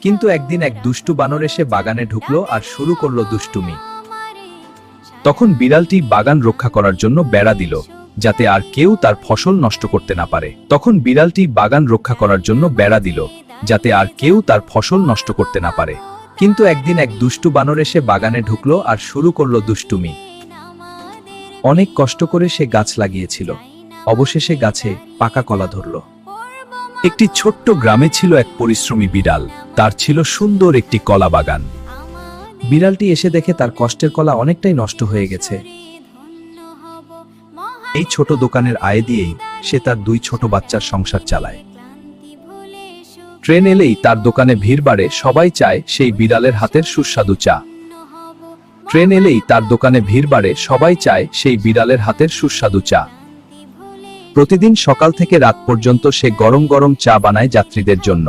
কিন্তু একদিন এক দুষ্টু বানর এসে বাগানে ঢুকলো আর শুরু করলো দুষ্টুমি। তখন বিড়ালটি বাগান রক্ষা করার জন্য বেড়া দিল, যাতে আর কেউ তার ফসল নষ্ট করতে না পারে। কিন্তু একদিন এক দুষ্টু বানর এসে বাগানে ঢুকলো আর শুরু করলো দুষ্টুমি। অনেক কষ্ট করে সে গাছ লাগিয়েছিল, অবশেষে গাছে পাকা কলা ধরলো। একটি ছোট্ট গ্রামে ছিল এক পরিশ্রমী বিড়াল, তার ছিল সুন্দর একটি কলা বাগান। বিড়ালটি এসে দেখে তার কষ্টের কলা অনেকটাই নষ্ট হয়ে গেছে। এই ছোট দোকানের আয় দিয়েই সে তার 2 ছোট বাচ্চার সংসার চালায়। ট্রেন এলেই তার দোকানে ভিড় বাড়ে, সবাই চায় সেই বিড়ালের হাতের সুস্বাদু চা। প্রতিদিন সকাল থেকে রাত পর্যন্ত সে গরম গরম চা বানায় যাত্রীদের জন্য।